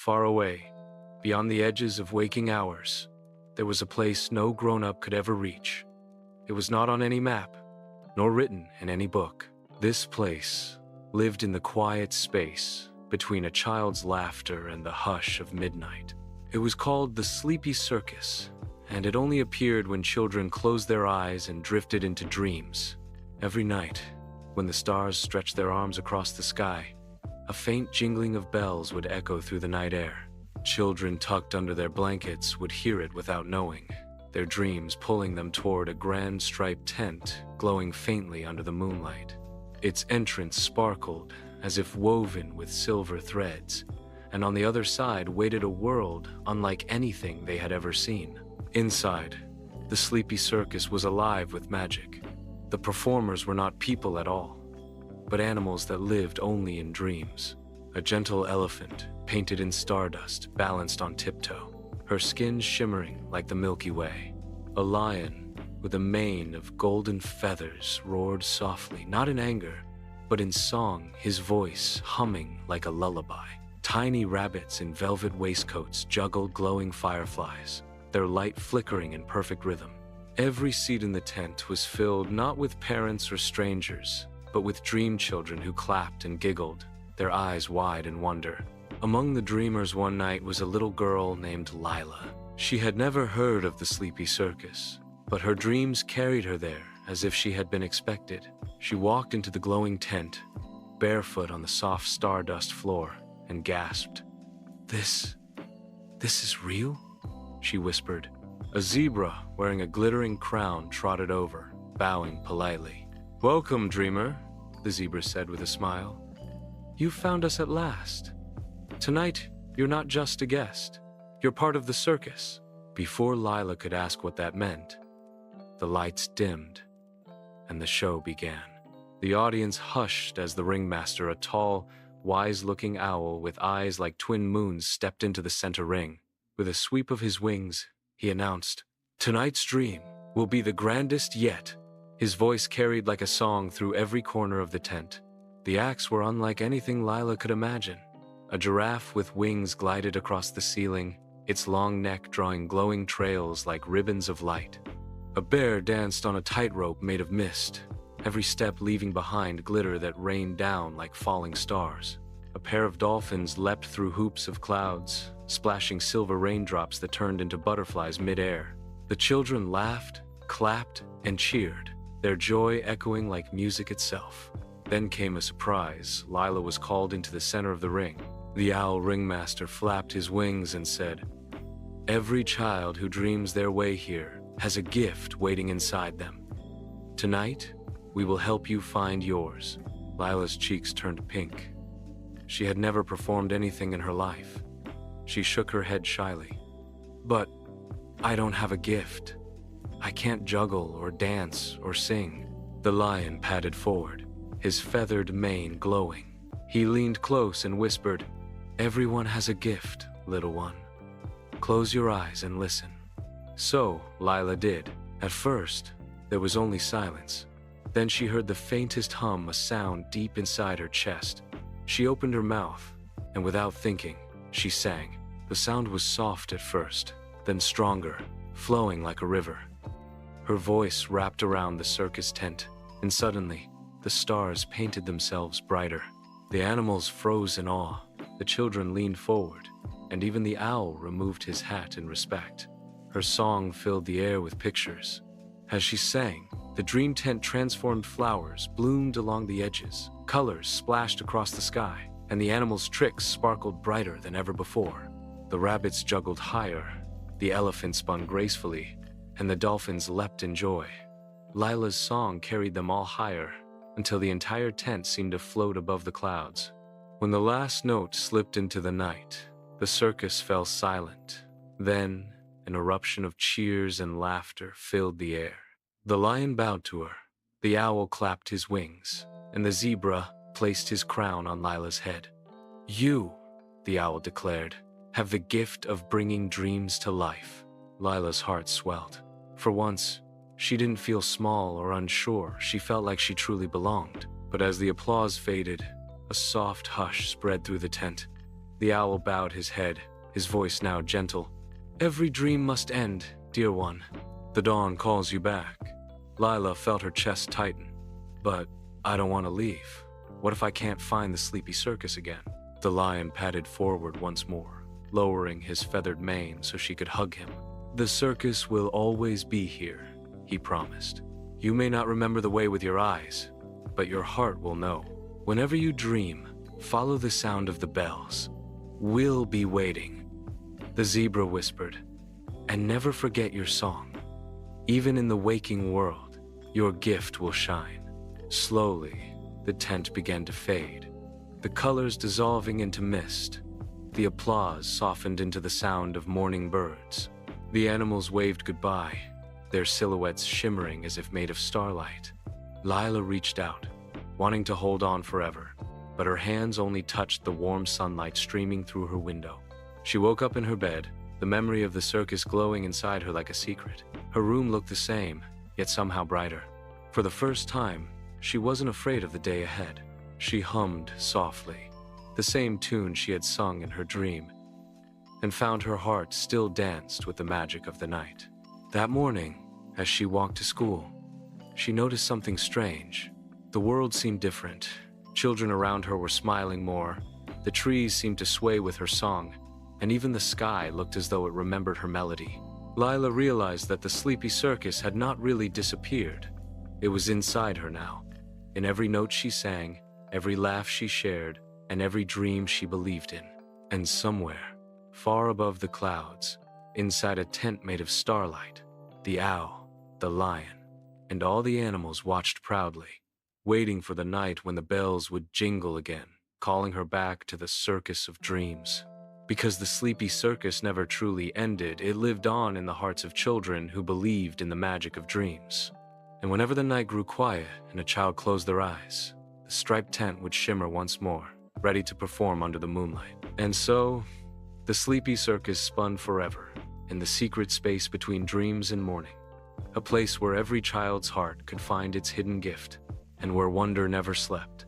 far away, beyond the edges of waking hours, there was a place no grown-up could ever reach. It was not on any map, nor written in any book. This place lived in the quiet space between a child's laughter and the hush of midnight. It was called the Sleepy Circus, and it only appeared when children closed their eyes and drifted into dreams. Every night, when the stars stretched their arms across the sky, a faint jingling of bells would echo through the night air. Children tucked under their blankets would hear it without knowing, their dreams pulling them toward a grand striped tent glowing faintly under the moonlight. Its entrance sparkled as if woven with silver threads, and on the other side waited a world unlike anything they had ever seen. Inside, the Sleepy Circus was alive with magic. The performers were not people at all, but animals that lived only in dreams. A gentle elephant, painted in stardust, balanced on tiptoe, her skin shimmering like the Milky Way. A lion with a mane of golden feathers roared softly, not in anger, but in song, his voice humming like a lullaby. Tiny rabbits in velvet waistcoats juggled glowing fireflies, their light flickering in perfect rhythm. Every seat in the tent was filled not with parents or strangers, but with dream children who clapped and giggled, their eyes wide in wonder. Among the dreamers one night was a little girl named Lila. She had never heard of the Sleepy Circus, but her dreams carried her there as if she had been expected. She walked into the glowing tent, barefoot on the soft stardust floor, and gasped. This is real?" she whispered. A zebra wearing a glittering crown trotted over, bowing politely. "Welcome, dreamer," the zebra said with a smile. "You found us at last. Tonight, you're not just a guest. You're part of the circus." Before Lila could ask what that meant, the lights dimmed, and the show began. The audience hushed as the ringmaster, a tall, wise-looking owl with eyes like twin moons, stepped into the center ring. With a sweep of his wings, he announced, "Tonight's dream will be the grandest yet." His voice carried like a song through every corner of the tent. The acts were unlike anything Lila could imagine. A giraffe with wings glided across the ceiling, its long neck drawing glowing trails like ribbons of light. A bear danced on a tightrope made of mist, every step leaving behind glitter that rained down like falling stars. A pair of dolphins leapt through hoops of clouds, splashing silver raindrops that turned into butterflies mid-air. The children laughed, clapped, and cheered, their joy echoing like music itself. Then came a surprise. Lila was called into the center of the ring. The owl ringmaster flapped his wings and said, "Every child who dreams their way here has a gift waiting inside them. Tonight, we will help you find yours." Lila's cheeks turned pink. She had never performed anything in her life. She shook her head shyly. "But I don't have a gift. I can't juggle or dance or sing." The lion padded forward, his feathered mane glowing. He leaned close and whispered, "Everyone has a gift, little one. Close your eyes and listen." So Lila did. At first, there was only silence. Then she heard the faintest hum, a sound deep inside her chest. She opened her mouth, and without thinking, she sang. The sound was soft at first, then stronger, flowing like a river. Her voice wrapped around the circus tent, and suddenly, the stars painted themselves brighter. The animals froze in awe, the children leaned forward, and even the owl removed his hat in respect. Her song filled the air with pictures. As she sang, the dream tent transformed, flowers bloomed along the edges, colors splashed across the sky, and the animals' tricks sparkled brighter than ever before. The rabbits juggled higher, the elephant spun gracefully, and the dolphins leapt in joy. Lila's song carried them all higher, until the entire tent seemed to float above the clouds. When the last note slipped into the night, the circus fell silent. Then, an eruption of cheers and laughter filled the air. The lion bowed to her, the owl clapped his wings, and the zebra placed his crown on Lila's head. "You," the owl declared, "have the gift of bringing dreams to life." Lila's heart swelled. For once, she didn't feel small or unsure. She felt like she truly belonged. But as the applause faded, a soft hush spread through the tent. The owl bowed his head, his voice now gentle. Every dream must end, dear one. The dawn calls you back. Lila felt her chest tighten. But I don't want to leave. What if I can't find the sleepy circus again? The lion padded forward once more, lowering his feathered mane so she could hug him. The circus will always be here, he promised. You may not remember the way with your eyes, but your heart will know. Whenever you dream, follow the sound of the bells. We'll be waiting. The zebra whispered, and never forget your song. Even in the waking world, your gift will shine. Slowly, the tent began to fade, the colors dissolving into mist. The applause softened into the sound of morning birds. The animals waved goodbye, their silhouettes shimmering as if made of starlight. Lila reached out, wanting to hold on forever, but her hands only touched the warm sunlight streaming through her window. She woke up in her bed, the memory of the circus glowing inside her like a secret. Her room looked the same, yet somehow brighter. For the first time, she wasn't afraid of the day ahead. She hummed softly, the same tune she had sung in her dream, and found her heart still danced with the magic of the night. That morning, as she walked to school, she noticed something strange. The world seemed different. Children around her were smiling more. The trees seemed to sway with her song, and even the sky looked as though it remembered her melody. Lila realized that the sleepy circus had not really disappeared. It was inside her now, in every note she sang, every laugh she shared, and every dream she believed in. And somewhere, far above the clouds, inside a tent made of starlight, the owl, the lion, and all the animals watched proudly, waiting for the night when the bells would jingle again, calling her back to the circus of dreams. Because the sleepy circus never truly ended, it lived on in the hearts of children who believed in the magic of dreams. And whenever the night grew quiet and a child closed their eyes, the striped tent would shimmer once more, ready to perform under the moonlight. And so, the sleepy circus spun forever, in the secret space between dreams and morning, a place where every child's heart could find its hidden gift, and where wonder never slept.